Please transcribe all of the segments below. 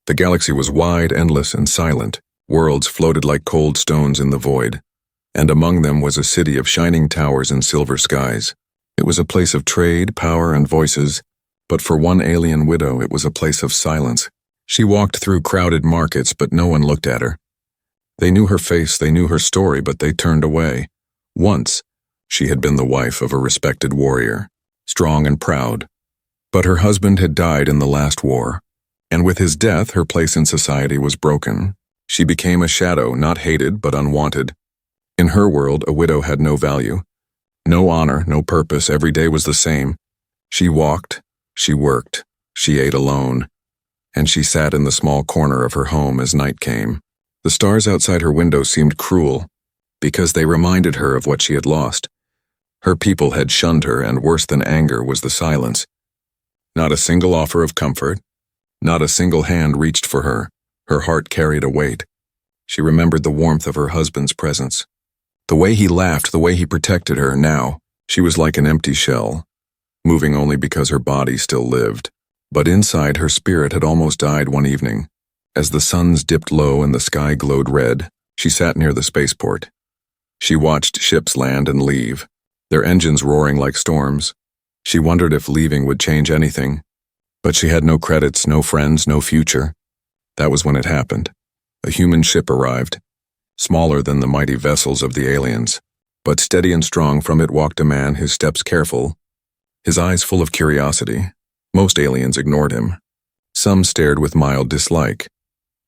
The galaxy was wide, endless, and silent. Worlds floated like cold stones in the void, and among them was a city of shining towers and silver skies. It was a place of trade, power, and voices, but for one alien widow it was a place of silence. She walked through crowded markets, but no one looked at her. They knew her face, they knew her story, but they turned away. Once, she had been the wife of a respected warrior, strong and proud. But her husband had died in the last war, and with his death her place in society was broken. She became a shadow, not hated but unwanted. In her world, a widow had no value, no honor, no purpose. Every day was the same. She walked, she worked, she ate alone, and she sat in the small corner of her home as night came. The stars outside her window seemed cruel, because they reminded her of what she had lost. Her people had shunned her, and worse than anger was the silence. Not a single offer of comfort, not a single hand reached for her. Her heart carried a weight. She remembered the warmth of her husband's presence. The way he laughed, the way he protected her. Now, she was like an empty shell, moving only because her body still lived. But inside, her spirit had almost died one evening. As the suns dipped low and the sky glowed red, she sat near the spaceport. She watched ships land and leave, their engines roaring like storms. She wondered if leaving would change anything. But she had no credits, no friends, no future. That was when it happened. A human ship arrived, smaller than the mighty vessels of the aliens. But steady and strong from it walked a man, his steps careful, his eyes full of curiosity. Most aliens ignored him. Some stared with mild dislike.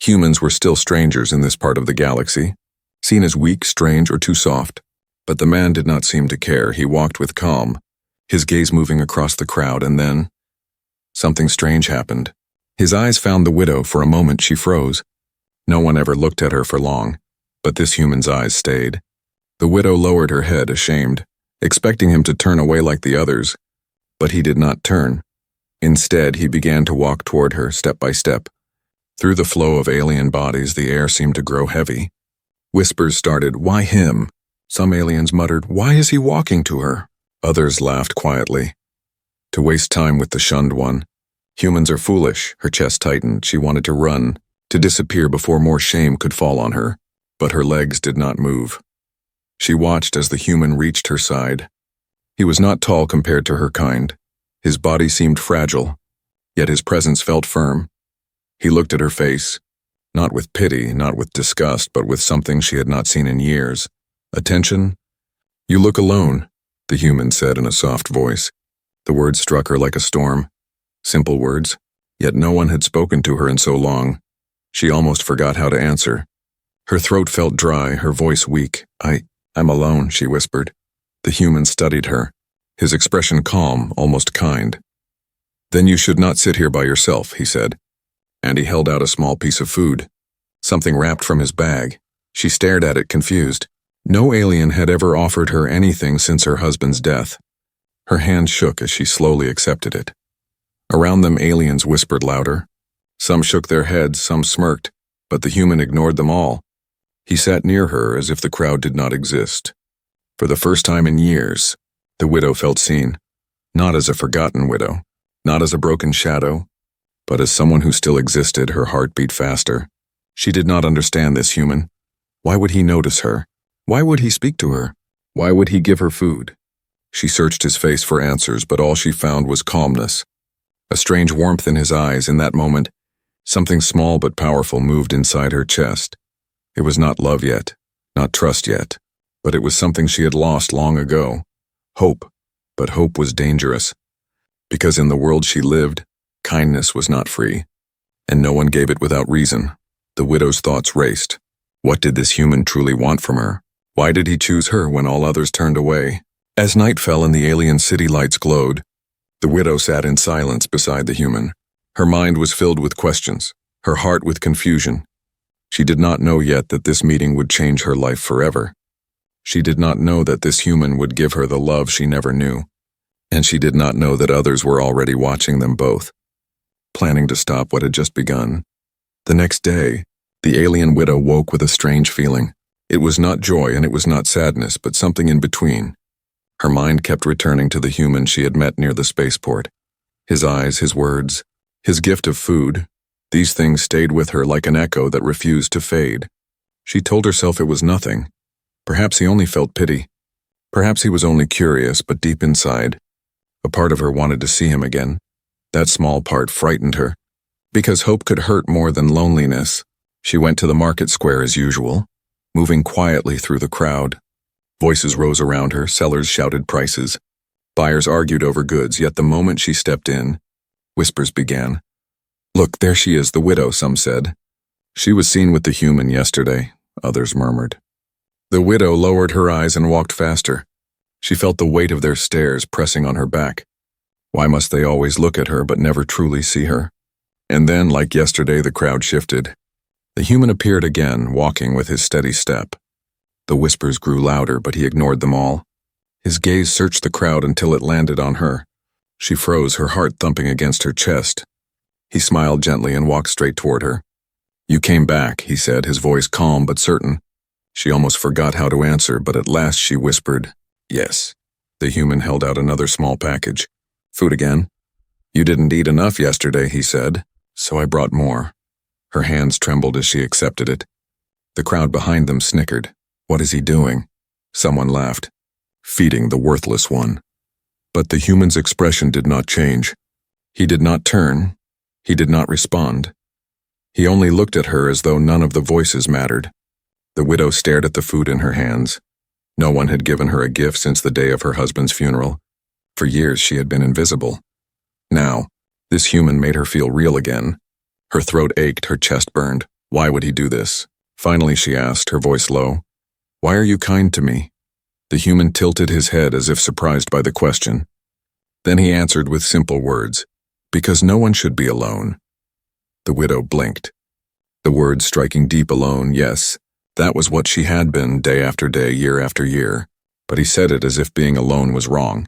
Humans were still strangers in this part of the galaxy, seen as weak, strange, or too soft. But the man did not seem to care. He walked with calm, his gaze moving across the crowd, and then something strange happened. His eyes found the widow. For a moment she froze. No one ever looked at her for long, but this human's eyes stayed. The widow lowered her head, ashamed, expecting him to turn away like the others, but he did not turn. Instead, he began to walk toward her, step by step. Through the flow of alien bodies, the air seemed to grow heavy. Whispers started, "Why him?" Some aliens muttered, "Why is he walking to her?" Others laughed quietly. To waste time with the shunned one. Humans are foolish. Her chest tightened. She wanted to run, to disappear before more shame could fall on her. But her legs did not move. She watched as the human reached her side. He was not tall compared to her kind. His body seemed fragile, yet his presence felt firm. He looked at her face, not with pity, not with disgust, but with something she had not seen in years. Attention? "You look alone," the human said in a soft voice. The words struck her like a storm. Simple words, yet no one had spoken to her in so long. She almost forgot how to answer. Her throat felt dry, her voice weak. I'm alone," she whispered. The human studied her, his expression calm, almost kind. "Then you should not sit here by yourself," he said, and he held out a small piece of food, something wrapped from his bag. She stared at it, confused. No alien had ever offered her anything since her husband's death. Her hand shook as she slowly accepted it. Around them, aliens whispered louder. Some shook their heads, some smirked, but the human ignored them all. He sat near her as if the crowd did not exist. For the first time in years, the widow felt seen, not as a forgotten widow, not as a broken shadow, but as someone who still existed. Her heart beat faster. She did not understand this human. Why would he notice her? Why would he speak to her? Why would he give her food? She searched his face for answers, but all she found was calmness. A strange warmth in his eyes. In that moment, something small but powerful moved inside her chest. It was not love yet, not trust yet, but it was something she had lost long ago. Hope. But hope was dangerous. Because in the world she lived, kindness was not free, and no one gave it without reason. The widow's thoughts raced. What did this human truly want from her? Why did he choose her when all others turned away? As night fell and the alien city lights glowed, the widow sat in silence beside the human. Her mind was filled with questions, her heart with confusion. She did not know yet that this meeting would change her life forever. She did not know that this human would give her the love she never knew. And she did not know that others were already watching them both, planning to stop what had just begun. The next day, the alien widow woke with a strange feeling. It was not joy and it was not sadness, but something in between. Her mind kept returning to the human she had met near the spaceport. His eyes, his words, his gift of food. These things stayed with her like an echo that refused to fade. She told herself it was nothing. Perhaps he only felt pity. Perhaps he was only curious, but deep inside, a part of her wanted to see him again. That small part frightened her. Because hope could hurt more than loneliness, she went to the market square as usual, moving quietly through the crowd. Voices rose around her, sellers shouted prices. Buyers argued over goods, yet the moment she stepped in, whispers began. "Look, there she is, the widow," some said. "She was seen with the human yesterday," others murmured. The widow lowered her eyes and walked faster. She felt the weight of their stares pressing on her back. Why must they always look at her but never truly see her? And then, like yesterday, the crowd shifted. The human appeared again, walking with his steady step. The whispers grew louder, but he ignored them all. His gaze searched the crowd until it landed on her. She froze, her heart thumping against her chest. He smiled gently and walked straight toward her. "You came back," he said, his voice calm but certain. She almost forgot how to answer, but at last she whispered, "Yes." The human held out another small package. "Food again?" "You didn't eat enough yesterday," he said, "so I brought more." Her hands trembled as she accepted it. The crowd behind them snickered. "What is he doing?" Someone laughed. "Feeding the worthless one." But the human's expression did not change. He did not turn. He did not respond. He only looked at her as though none of the voices mattered. The widow stared at the food in her hands. No one had given her a gift since the day of her husband's funeral. For years she had been invisible. Now, this human made her feel real again. Her throat ached, her chest burned. Why would he do this? Finally she asked, her voice low, "Why are you kind to me?" The human tilted his head as if surprised by the question. Then he answered with simple words, "Because no one should be alone." The widow blinked. The words striking deep alone, yes, that was what she had been day after day, year after year. But he said it as if being alone was wrong,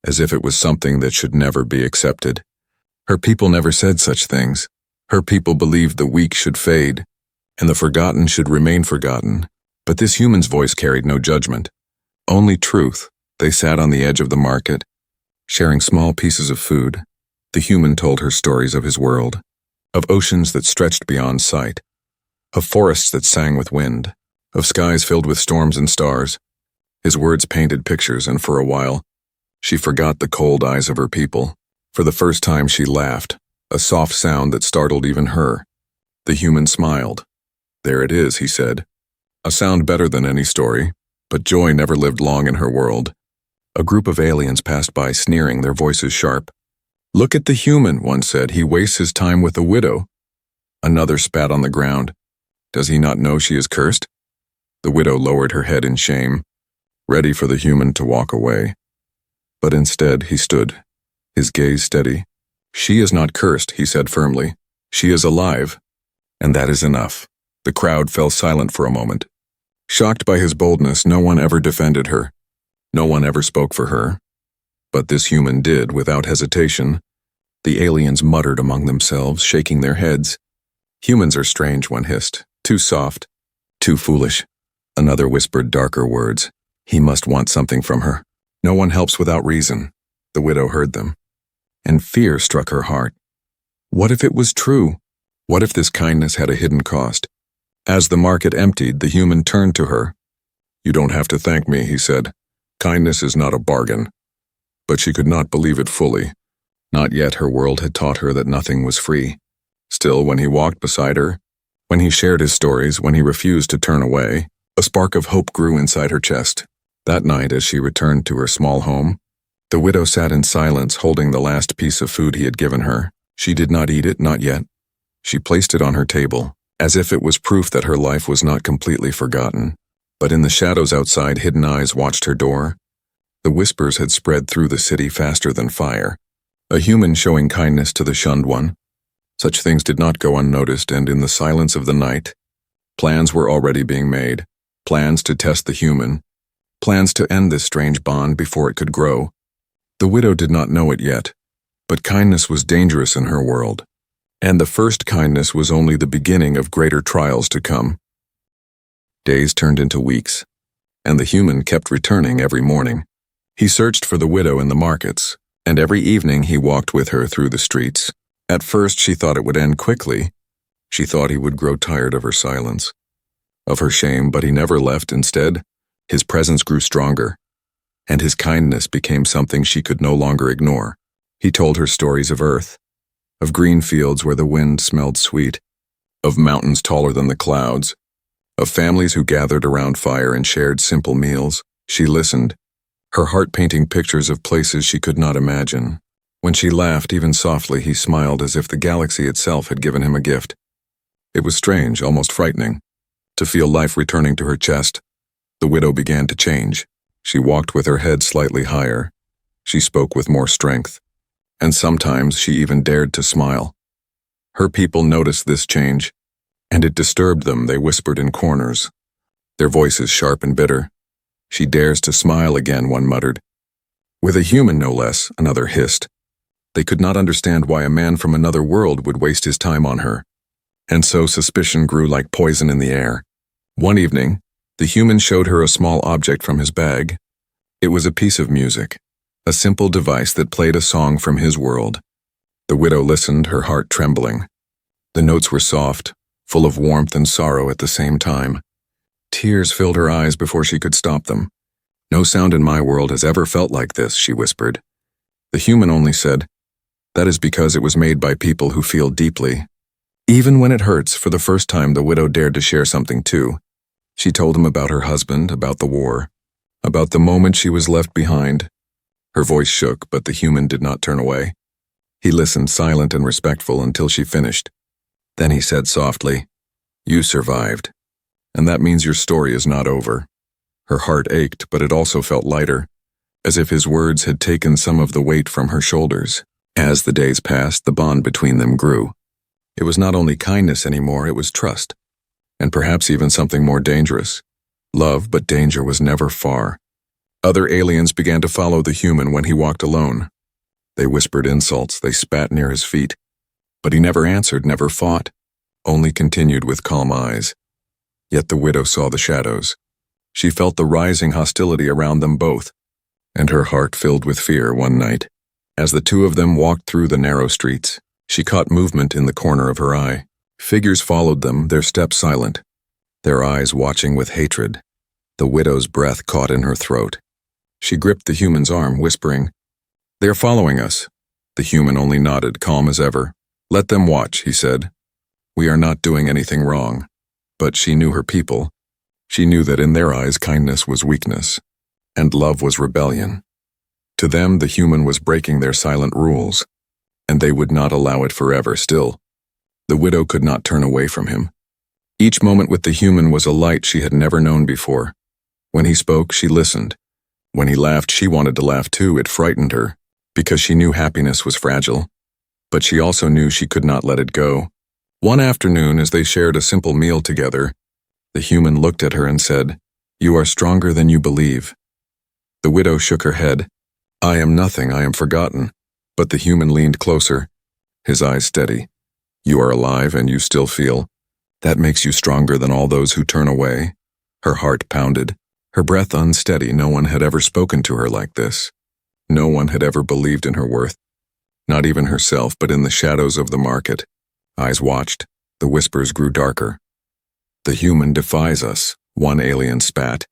as if it was something that should never be accepted. Her people never said such things. Her people believed the weak should fade, and the forgotten should remain forgotten. But this human's voice carried no judgment, only truth. They sat on the edge of the market, sharing small pieces of food. The human told her stories of his world, of oceans that stretched beyond sight, of forests that sang with wind, of skies filled with storms and stars. His words painted pictures, and for a while, she forgot the cold eyes of her people. For the first time she laughed, a soft sound that startled even her. The human smiled. "There it is," he said. "A sound better than any story." But joy never lived long in her world. A group of aliens passed by, sneering, their voices sharp. "Look at the human," one said. "He wastes his time with a widow." Another spat on the ground. "Does he not know she is cursed?" The widow lowered her head in shame, ready for the human to walk away. But instead he stood, his gaze steady. "She is not cursed," he said firmly. "She is alive. And that is enough." The crowd fell silent for a moment. Shocked by his boldness, no one ever defended her. No one ever spoke for her. But this human did, without hesitation. The aliens muttered among themselves, shaking their heads. Humans are strange, one hissed. Too soft. Too foolish. Another whispered darker words. He must want something from her. No one helps without reason. The widow heard them. And fear struck her heart. What if it was true? What if this kindness had a hidden cost? As the market emptied, the human turned to her. "You don't have to thank me," he said. "Kindness is not a bargain." But she could not believe it fully. Not yet her world had taught her that nothing was free. Still, when he walked beside her, when he shared his stories, when he refused to turn away, a spark of hope grew inside her chest. That night, as she returned to her small home, the widow sat in silence, holding the last piece of food he had given her. She did not eat it, not yet. She placed it on her table, as if it was proof that her life was not completely forgotten. But in the shadows outside, hidden eyes watched her door. The whispers had spread through the city faster than fire. A human showing kindness to the shunned one. Such things did not go unnoticed, and in the silence of the night, plans were already being made. Plans to test the human. Plans to end this strange bond before it could grow. The widow did not know it yet, but kindness was dangerous in her world. And the first kindness was only the beginning of greater trials to come. Days turned into weeks, and the human kept returning every morning. He searched for the widow in the markets, and every evening he walked with her through the streets. At first she thought it would end quickly, She thought he would grow tired of her silence, of her shame, but he never left. Instead, his presence grew stronger, and his kindness became something she could no longer ignore. He told her stories of Earth, of green fields where the wind smelled sweet, of mountains taller than the clouds, of families who gathered around fire and shared simple meals. She listened, her heart painting pictures of places she could not imagine. When she laughed, even softly, he smiled as if the galaxy itself had given him a gift. It was strange, almost frightening, to feel life returning to her chest. The widow began to change. She walked with her head slightly higher. She spoke with more strength, and sometimes she even dared to smile. Her people noticed this change, and it disturbed them. They whispered in corners, their voices sharp and bitter. "She dares to smile again," one muttered. "With a human, no less," another hissed. They could not understand why a man from another world would waste his time on her. And so suspicion grew like poison in the air. One evening, the human showed her a small object from his bag. It was a piece of music, a simple device that played a song from his world. The widow listened, her heart trembling. The notes were soft, full of warmth and sorrow at the same time. Tears filled her eyes before she could stop them. "No sound in my world has ever felt like this," she whispered. The human only said, "That is because it was made by people who feel deeply." Even when it hurts, for the first time the widow dared to share something too. She told him about her husband, about the war, about the moment she was left behind. Her voice shook, but the human did not turn away. He listened, silent and respectful, until she finished. Then he said softly, "You survived, and that means your story is not over." Her heart ached, but it also felt lighter, as if his words had taken some of the weight from her shoulders. As the days passed, the bond between them grew. It was not only kindness anymore, it was trust, and perhaps even something more dangerous. Love, but danger was never far. Other aliens began to follow the human when he walked alone. They whispered insults, they spat near his feet, but he never answered, never fought, only continued with calm eyes. Yet the widow saw the shadows. She felt the rising hostility around them both, and her heart filled with fear. One night, as the two of them walked through the narrow streets, she caught movement in the corner of her eye. Figures followed them, their steps silent, their eyes watching with hatred. The widow's breath caught in her throat. She gripped the human's arm, whispering, "They are following us." The human only nodded, calm as ever. "Let them watch," he said. "We are not doing anything wrong." But she knew her people. She knew that in their eyes kindness was weakness, and love was rebellion. To them, the human was breaking their silent rules, and they would not allow it forever. Still, the widow could not turn away from him. Each moment with the human was a light she had never known before. When he spoke, she listened. When he laughed, she wanted to laugh too. It frightened her, because she knew happiness was fragile. But she also knew she could not let it go. One afternoon, as they shared a simple meal together, the human looked at her and said, "You are stronger than you believe." The widow shook her head. "I am nothing, I am forgotten." But the human leaned closer, his eyes steady. "You are alive and you still feel. That makes you stronger than all those who turn away." Her heart pounded, her breath unsteady. No one had ever spoken to her like this. No one had ever believed in her worth. Not even herself, but in the shadows of the market. Eyes watched, the whispers grew darker. "The human defies us," one alien spat.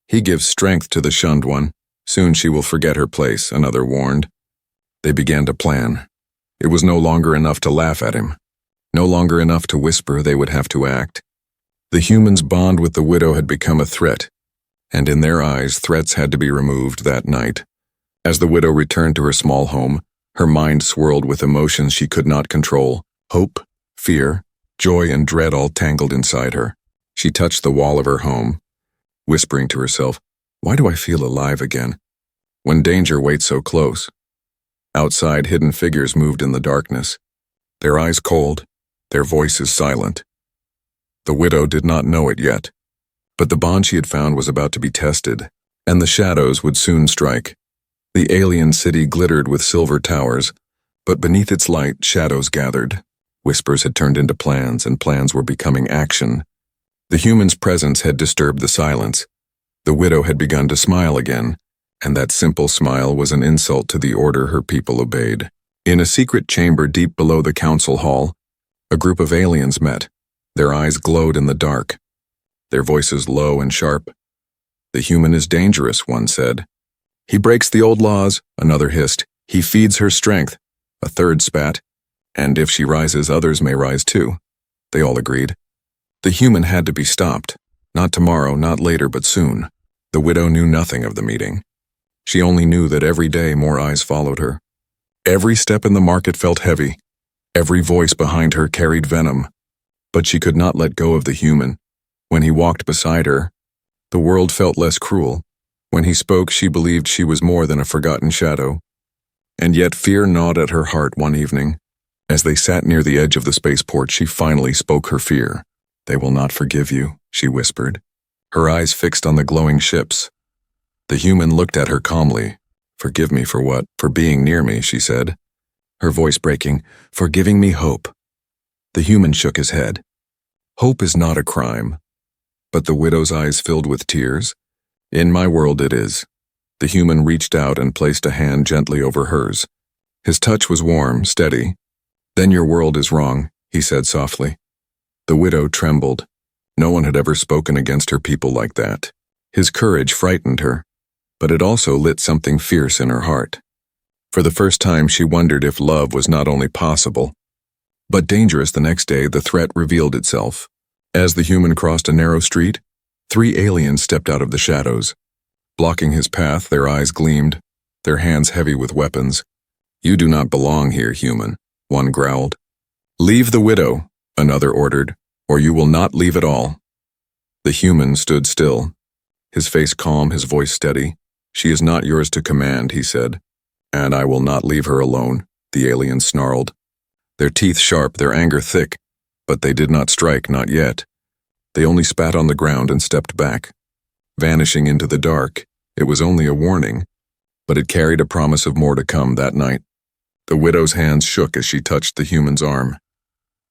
"He gives strength to the shunned one. Soon she will forget her place," another warned. They began to plan. It was no longer enough to laugh at him. No longer enough to whisper, they would have to act. The human's bond with the widow had become a threat, and in their eyes, threats had to be removed that night. As the widow returned to her small home, her mind swirled with emotions she could not control. Hope, fear, joy, and dread all tangled inside her. She touched the wall of her home, whispering to herself, "Why do I feel alive again? When danger waits so close?" Outside, hidden figures moved in the darkness, their eyes cold, their voices silent. The widow did not know it yet, but the bond she had found was about to be tested, and the shadows would soon strike. The alien city glittered with silver towers, but beneath its light, shadows gathered. Whispers had turned into plans, and plans were becoming action. The human's presence had disturbed the silence. The widow had begun to smile again, and that simple smile was an insult to the order her people obeyed. In a secret chamber deep below the council hall, A group of aliens met. Their eyes glowed in the dark, their voices low and sharp. "The human is dangerous," one said. "He breaks the old laws," another hissed. "He feeds her strength," a third spat. "And if she rises, others may rise too," they all agreed. The human had to be stopped. Not tomorrow, not later, but soon. The widow knew nothing of the meeting. She only knew that every day more eyes followed her. Every step in the market felt heavy. Every voice behind her carried venom. But she could not let go of the human. When he walked beside her, the world felt less cruel. When he spoke, she believed she was more than a forgotten shadow. And yet fear gnawed at her heart one evening. As they sat near the edge of the spaceport, she finally spoke her fear. "They will not forgive you," she whispered, her eyes fixed on the glowing ships. The human looked at her calmly. "Forgive me for what?" "For being near me," she said, her voice breaking. "For giving me hope." The human shook his head. "Hope is not a crime." But the widow's eyes filled with tears. "In my world it is." The human reached out and placed a hand gently over hers. His touch was warm, steady. "Then your world is wrong," he said softly. The widow trembled. No one had ever spoken against her people like that. His courage frightened her, but it also lit something fierce in her heart. For the first time, she wondered if love was not only possible, but dangerous. The next day, the threat revealed itself. As the human crossed a narrow street, 3 aliens stepped out of the shadows. Blocking his path, their eyes gleamed, their hands heavy with weapons. "You do not belong here, human," one growled. "Leave the widow," another ordered, "or you will not leave at all." The human stood still, his face calm, his voice steady. "She is not yours to command," he said. "And I will not leave her alone," the aliens snarled. Their teeth sharp, their anger thick, but they did not strike, not yet. They only spat on the ground and stepped back. Vanishing into the dark, it was only a warning, but it carried a promise of more to come that night. The widow's hands shook as she touched the human's arm.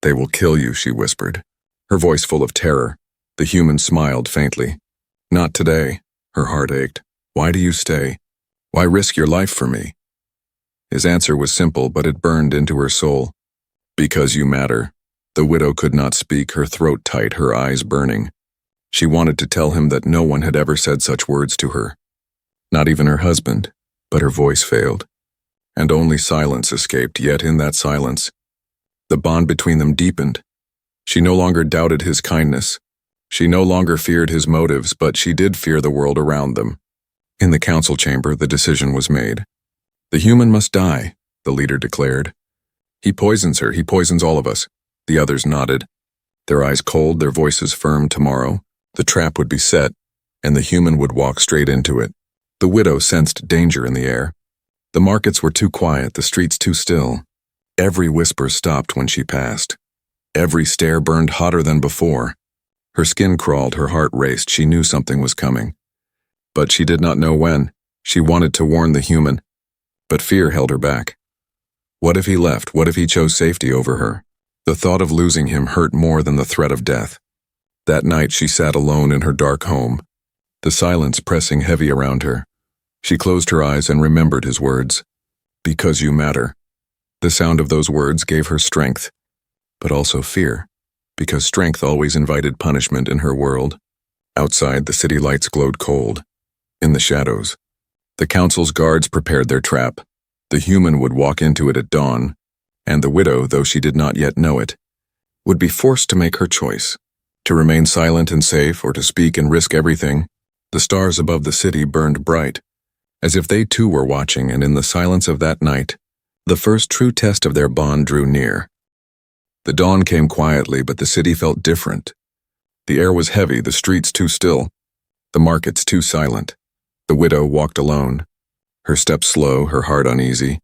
"They will kill you," she whispered, her voice full of terror. The human smiled faintly. "Not today." Her heart ached. "Why do you stay? Why risk your life for me?" His answer was simple, but it burned into her soul. "Because you matter." The widow could not speak, her throat tight, her eyes burning. She wanted to tell him that no one had ever said such words to her. Not even her husband, but her voice failed. And only silence escaped, yet in that silence, the bond between them deepened. She no longer doubted his kindness. She no longer feared his motives, but she did fear the world around them. In the council chamber, the decision was made. "The human must die," the leader declared. "He poisons her, he poisons all of us." The others nodded, their eyes cold, their voices firm. Tomorrow, the trap would be set, and the human would walk straight into it. The widow sensed danger in the air. The markets were too quiet, the streets too still. Every whisper stopped when she passed. Every stare burned hotter than before. Her skin crawled, her heart raced. She knew something was coming. But she did not know when. She wanted to warn the human, but fear held her back. What if he left? What if he chose safety over her? The thought of losing him hurt more than the threat of death. That night she sat alone in her dark home, the silence pressing heavy around her. She closed her eyes and remembered his words. "Because you matter." The sound of those words gave her strength, but also fear, because strength always invited punishment in her world. Outside, the city lights glowed cold. In the shadows, the council's guards prepared their trap. The human would walk into it at dawn, and the widow, though she did not yet know it, would be forced to make her choice, to remain silent and safe or to speak and risk everything. The stars above the city burned bright, as if they too were watching, and in the silence of that night, the first true test of their bond drew near. The dawn came quietly, but the city felt different. The air was heavy, the streets too still, the markets too silent. The widow walked alone, her steps slow, her heart uneasy.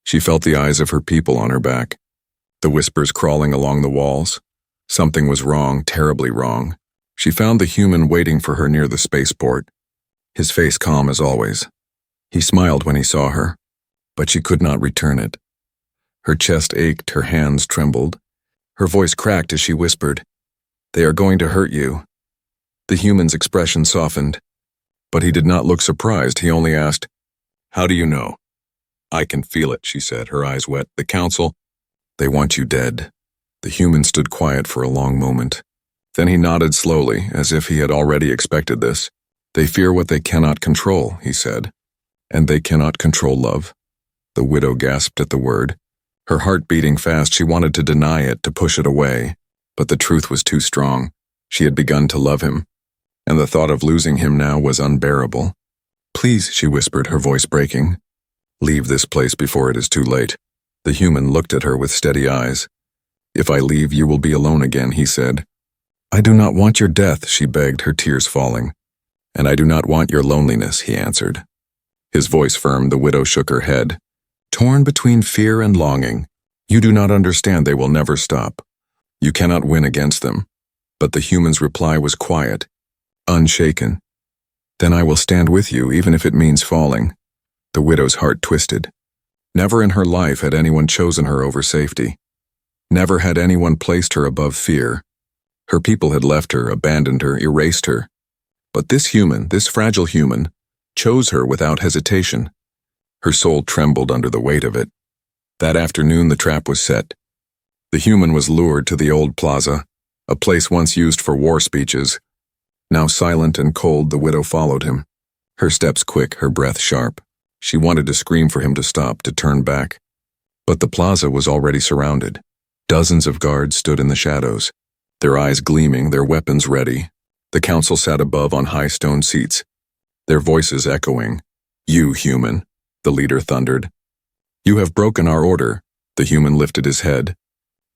She felt the eyes of her people on her back, the whispers crawling along the walls. Something was wrong, terribly wrong. She found the human waiting for her near the spaceport, his face calm as always. He smiled when he saw her, but she could not return it. Her chest ached, her hands trembled. Her voice cracked as she whispered, "They are going to hurt you." The human's expression softened, but he did not look surprised. He only asked, "How do you know?" "I can feel it," she said, her eyes wet. "The council, they want you dead." The human stood quiet for a long moment. Then he nodded slowly, as if he had already expected this. They fear what they cannot control, he said. And they cannot control love? The widow gasped at the word. Her heart beating fast, she wanted to deny it, to push it away. But the truth was too strong. She had begun to love him, and the thought of losing him now was unbearable. Please, she whispered, her voice breaking. Leave this place before it is too late. The human looked at her with steady eyes. If I leave, you will be alone again, he said. I do not want your death, she begged, her tears falling. And I do not want your loneliness, he answered. His voice firm, the widow shook her head. Torn between fear and longing, you do not understand, they will never stop. You cannot win against them. But the human's reply was quiet, unshaken. Then I will stand with you, even if it means falling. The widow's heart twisted. Never in her life had anyone chosen her over safety. Never had anyone placed her above fear. Her people had left her, abandoned her, erased her. But this human, this fragile human, chose her without hesitation. Her soul trembled under the weight of it. That afternoon the trap was set. The human was lured to the old plaza, a place once used for war speeches. Now silent and cold, the widow followed him. Her steps quick, her breath sharp. She wanted to scream for him to stop, to turn back. But the plaza was already surrounded. Dozens of guards stood in the shadows, their eyes gleaming, their weapons ready. The council sat above on high stone seats, their voices echoing. You, human, the leader thundered. You have broken our order. The human lifted his head,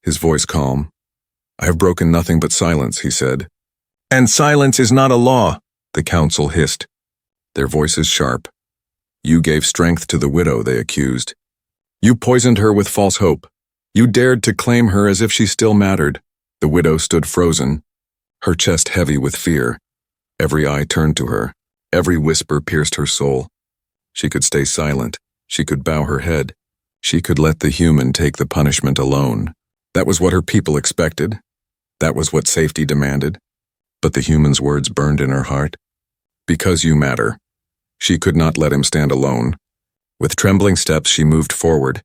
his voice calm. I have broken nothing but silence, he said. And silence is not a law, the council hissed, their voices sharp. You gave strength to the widow, they accused. You poisoned her with false hope. You dared to claim her as if she still mattered. The widow stood frozen, her chest heavy with fear. Every eye turned to her. Every whisper pierced her soul. She could stay silent. She could bow her head. She could let the human take the punishment alone. That was what her people expected. That was what safety demanded. But the human's words burned in her heart. Because you matter. She could not let him stand alone. With trembling steps, she moved forward.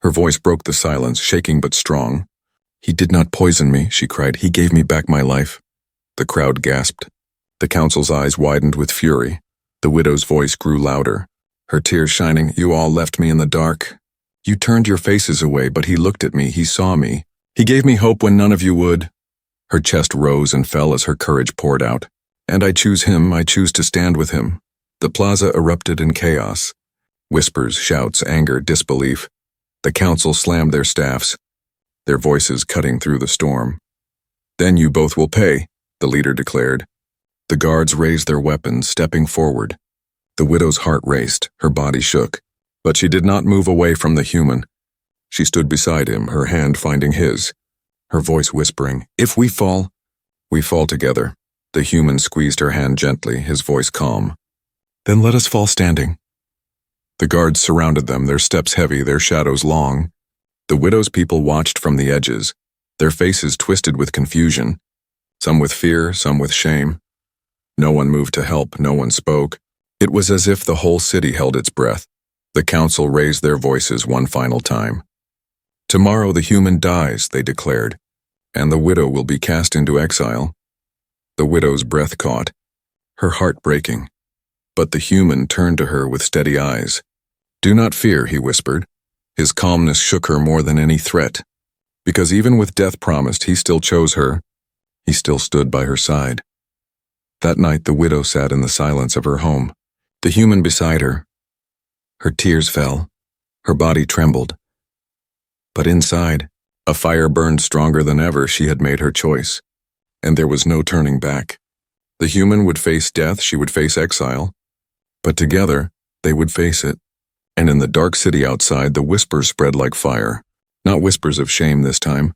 Her voice broke the silence, shaking but strong. He did not poison me, she cried. He gave me back my life. The crowd gasped. The council's eyes widened with fury. The widow's voice grew louder, her tears shining. You all left me in the dark. You turned your faces away, but he looked at me, he saw me. He gave me hope when none of you would. Her chest rose and fell as her courage poured out. And I choose him, I choose to stand with him. The plaza erupted in chaos. Whispers, shouts, anger, disbelief. The council slammed their staffs, their voices cutting through the storm. Then you both will pay, the leader declared. The guards raised their weapons, stepping forward. The widow's heart raced, her body shook, but she did not move away from the human. She stood beside him, her hand finding his, her voice whispering, if we fall together. The human squeezed her hand gently, his voice calm. Then let us fall standing. The guards surrounded them, their steps heavy, their shadows long. The widow's people watched from the edges, their faces twisted with confusion, some with fear, some with shame. No one moved to help, no one spoke. It was as if the whole city held its breath. The council raised their voices one final time. Tomorrow the human dies, they declared, and the widow will be cast into exile. The widow's breath caught, her heart breaking. But the human turned to her with steady eyes. Do not fear, he whispered. His calmness shook her more than any threat. Because even with death promised, he still chose her. He still stood by her side. That night the widow sat in the silence of her home, the human beside her. Her tears fell, her body trembled. But inside, a fire burned stronger than ever. She had made her choice, and there was no turning back. The human would face death, she would face exile. But together, they would face it. And in the dark city outside, the whispers spread like fire. Not whispers of shame this time,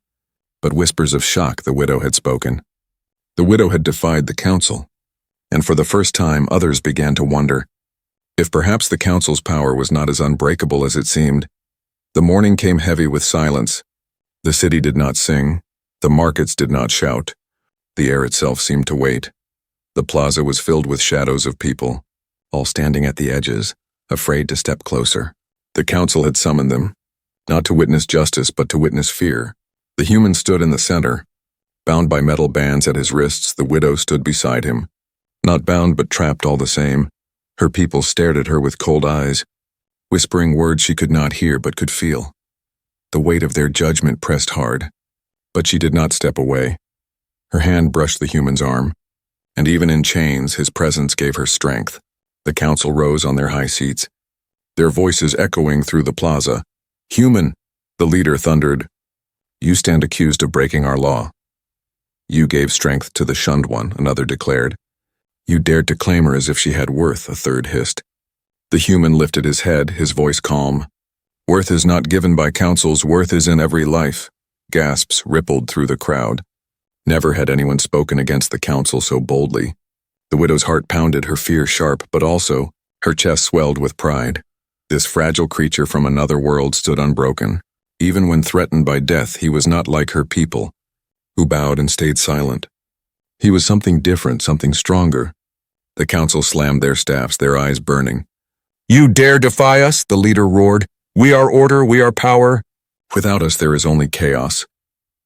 but whispers of shock. The widow had spoken. The widow had defied the council. And for the first time, others began to wonder if perhaps the council's power was not as unbreakable as it seemed. The morning came heavy with silence. The city did not sing. The markets did not shout. The air itself seemed to wait. The plaza was filled with shadows of people, all standing at the edges, afraid to step closer. The council had summoned them, not to witness justice but to witness fear. The human stood in the center. Bound by metal bands at his wrists, the widow stood beside him. Not bound but trapped all the same. Her people stared at her with cold eyes, whispering words she could not hear but could feel. The weight of their judgment pressed hard, but she did not step away. Her hand brushed the human's arm, and even in chains, his presence gave her strength. The council rose on their high seats, their voices echoing through the plaza. "Human," the leader thundered, "you stand accused of breaking our law." "You gave strength to the shunned one," another declared. "You dared to claim her as if she had worth," a third hissed. The human lifted his head, his voice calm. "Worth is not given by councils, worth is in every life." Gasps rippled through the crowd. Never had anyone spoken against the council so boldly. The widow's heart pounded, her fear sharp, but also, her chest swelled with pride. This fragile creature from another world stood unbroken. Even when threatened by death, he was not like her people, who bowed and stayed silent. He was something different, something stronger. The council slammed their staffs, their eyes burning. "You dare defy us?" the leader roared. "We are order, we are power. Without us there is only chaos."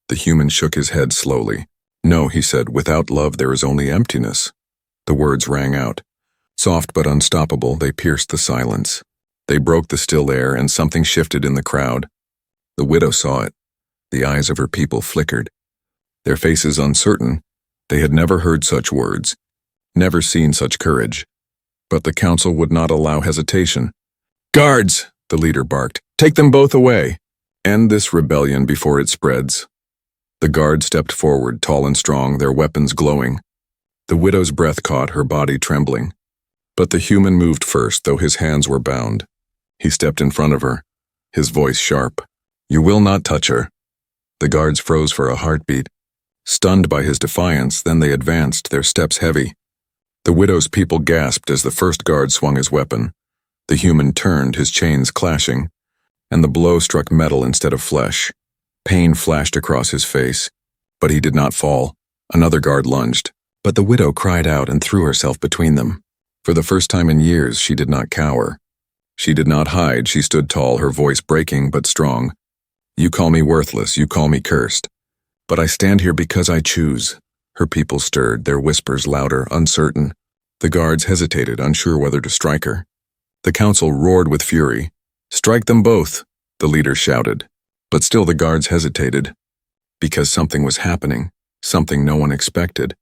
The human shook his head slowly. "No," he said, "without love there is only emptiness." The words rang out. Soft but unstoppable, they pierced the silence. They broke the still air, and something shifted in the crowd. The widow saw it. The eyes of her people flickered. Their faces uncertain. They had never heard such words, never seen such courage. But the council would not allow hesitation. "Guards!" the leader barked. "Take them both away. End this rebellion before it spreads." The guards stepped forward, tall and strong, their weapons glowing. The widow's breath caught, her body trembling. But the human moved first, though his hands were bound. He stepped in front of her, his voice sharp. "You will not touch her." The guards froze for a heartbeat. Stunned by his defiance, then they advanced, their steps heavy. The widow's people gasped as the first guard swung his weapon. The human turned, his chains clashing, and the blow struck metal instead of flesh. Pain flashed across his face, but he did not fall. Another guard lunged, but the widow cried out and threw herself between them. For the first time in years, she did not cower. She did not hide, she stood tall, her voice breaking but strong. "You call me worthless, you call me cursed. But I stand here because I choose." Her people stirred, their whispers louder, uncertain. The guards hesitated, unsure whether to strike her. The council roared with fury. "Strike them both," the leader shouted. But still the guards hesitated, because something was happening, something no one expected.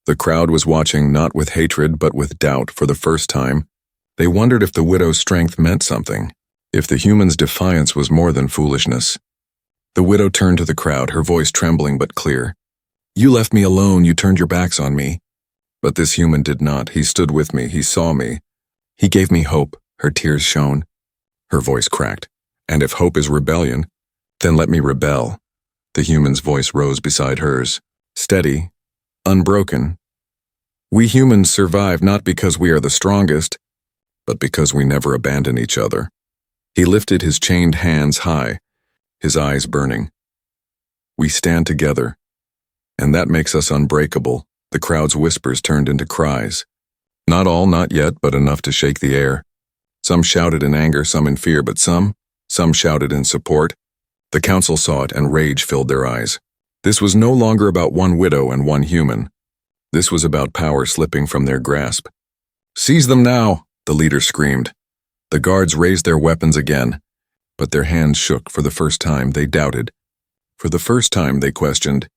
The crowd was watching not with hatred but with doubt for the first time. They wondered if the widow's strength meant something, if the human's defiance was more than foolishness. The widow turned to the crowd, her voice trembling but clear. "You left me alone, you turned your backs on me. But this human did not. He stood with me, he saw me. He gave me hope." Her tears shone. Her voice cracked. "And if hope is rebellion, then let me rebel." The human's voice rose beside hers, steady, unbroken. "We humans survive not because we are the strongest, but because we never abandon each other." He lifted his chained hands high, his eyes burning. "We stand together, and that makes us unbreakable." The crowd's whispers turned into cries. Not all, not yet, but enough to shake the air. Some shouted in anger, some in fear, but some shouted in support. The council saw it, and rage filled their eyes. This was no longer about one widow and one human. This was about power slipping from their grasp. "Seize them now!" the leader screamed. The guards raised their weapons again, but their hands shook. For the first time, they doubted. For the first time, they questioned.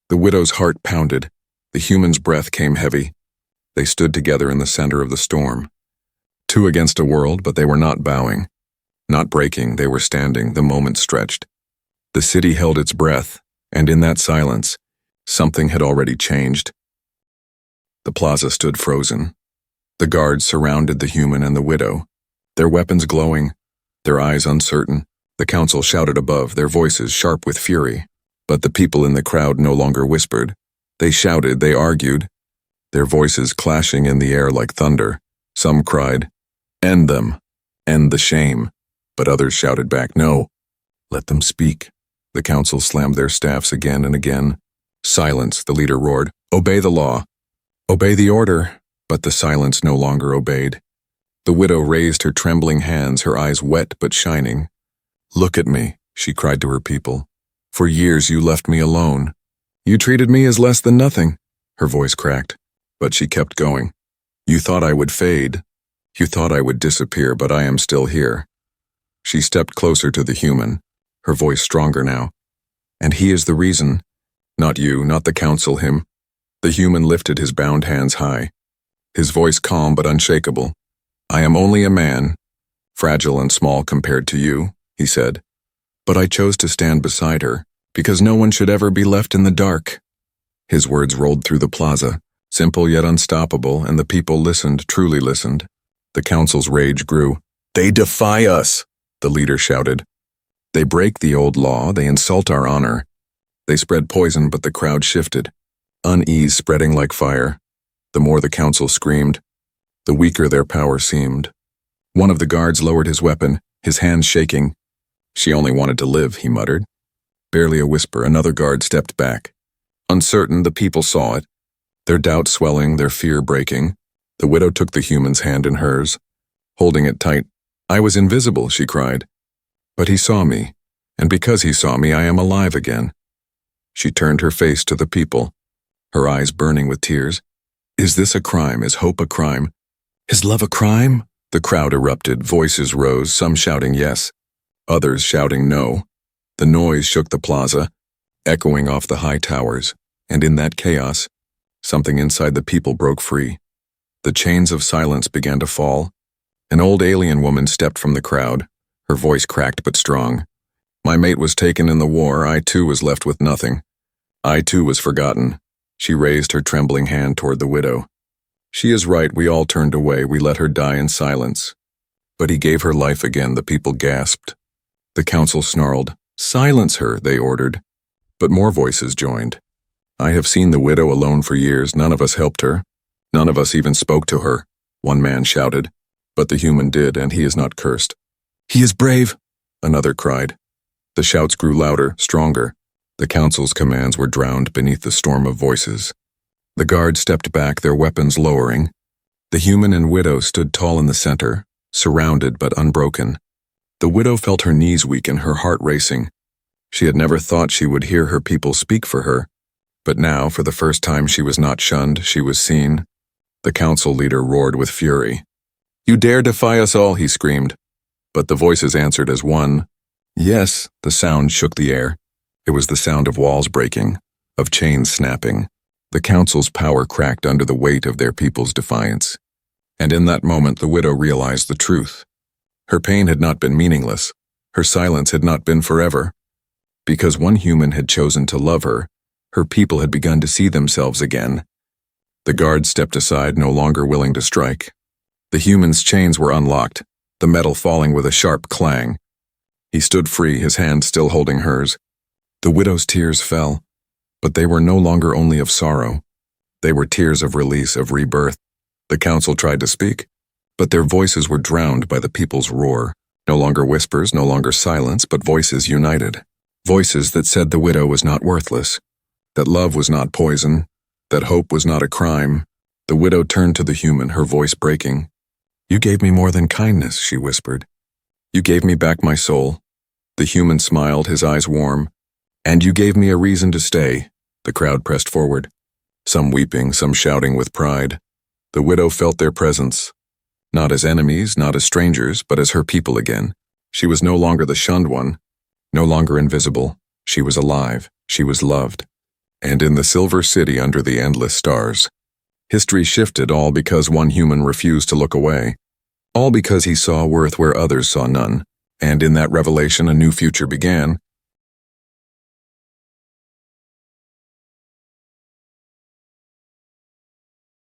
The widow's heart pounded. The human's breath came heavy. They stood together in the center of the storm. Two against a world, but they were not bowing. Not breaking, they were standing, the moment stretched. The city held its breath, and in that silence, something had already changed. The plaza stood frozen. The guards surrounded the human and the widow, their weapons glowing, their eyes uncertain. The council shouted above, their voices sharp with fury. But the people in the crowd no longer whispered. They shouted, they argued, their voices clashing in the air like thunder. Some cried, "End them, end the shame." But others shouted back, "No, let them speak." The council slammed their staffs again and again. "Silence," the leader roared. "Obey the law. Obey the order." But the silence no longer obeyed. The widow raised her trembling hands, her eyes wet but shining. "Look at me," she cried to her people. For years you left me alone. You treated me as less than nothing." Her voice cracked, but she kept going. "You thought I would fade. You thought I would disappear, but I am still here." She stepped closer to the human, her voice stronger now. "And he is the reason. Not you, not the council, him." The human lifted his bound hands high, his voice calm but unshakable. "I am only a man, fragile and small compared to you," he said. "But I chose to stand beside her, because no one should ever be left in the dark." His words rolled through the plaza, simple yet unstoppable, and the people listened, truly listened. The council's rage grew. "They defy us," the leader shouted. "They break the old law, they insult our honor." They spread poison, but the crowd shifted, unease spreading like fire. The more the council screamed, the weaker their power seemed. One of the guards lowered his weapon, his hands shaking. "She only wanted to live," he muttered. Barely a whisper, another guard stepped back. Uncertain, the people saw it, their doubt swelling, their fear breaking. The widow took the human's hand in hers, holding it tight. "I was invisible," she cried. "But he saw me, and because he saw me, I am alive again." She turned her face to the people, her eyes burning with tears. "Is this a crime? Is hope a crime? Is love a crime?" The crowd erupted, voices rose, some shouting yes, others shouting no. The noise shook the plaza, echoing off the high towers, and in that chaos, something inside the people broke free. The chains of silence began to fall. An old alien woman stepped from the crowd, her voice cracked but strong. "My mate was taken in the war, I too was left with nothing. I too was forgotten." She raised her trembling hand toward the widow. "She is right, we all turned away, we let her die in silence." "But he gave her life again," the people gasped. The council snarled. "Silence her," they ordered. But more voices joined. "I have seen the widow alone for years, none of us helped her. None of us even spoke to her," one man shouted. "But the human did, and he is not cursed." "He is brave," another cried. The shouts grew louder, stronger. The council's commands were drowned beneath the storm of voices. The guards stepped back, their weapons lowering. The human and widow stood tall in the center, surrounded but unbroken. The widow felt her knees weaken, her heart racing. She had never thought she would hear her people speak for her. But now, for the first time, she was not shunned, she was seen. The council leader roared with fury. "You dare defy us all," he screamed. But the voices answered as one. Yes, the sound shook the air. It was the sound of walls breaking, of chains snapping. The council's power cracked under the weight of their people's defiance. And in that moment, the widow realized the truth. Her pain had not been meaningless. Her silence had not been forever. Because one human had chosen to love her, her people had begun to see themselves again. The guards stepped aside, no longer willing to strike. The human's chains were unlocked, the metal falling with a sharp clang. He stood free, his hand still holding hers. The widow's tears fell, but they were no longer only of sorrow. They were tears of release, of rebirth. The council tried to speak, but their voices were drowned by the people's roar. No longer whispers, no longer silence, but voices united. Voices that said the widow was not worthless, that love was not poison, that hope was not a crime. The widow turned to the human, her voice breaking. "You gave me more than kindness," she whispered. "You gave me back my soul." The human smiled, his eyes warm. "And you gave me a reason to stay." The crowd pressed forward, some weeping, some shouting with pride. The widow felt their presence, not as enemies, not as strangers, but as her people again. She was no longer the shunned one, no longer invisible. She was alive, she was loved. And in the silver city under the endless stars, history shifted, all because one human refused to look away. All because he saw worth where others saw none. And in that revelation, a new future began.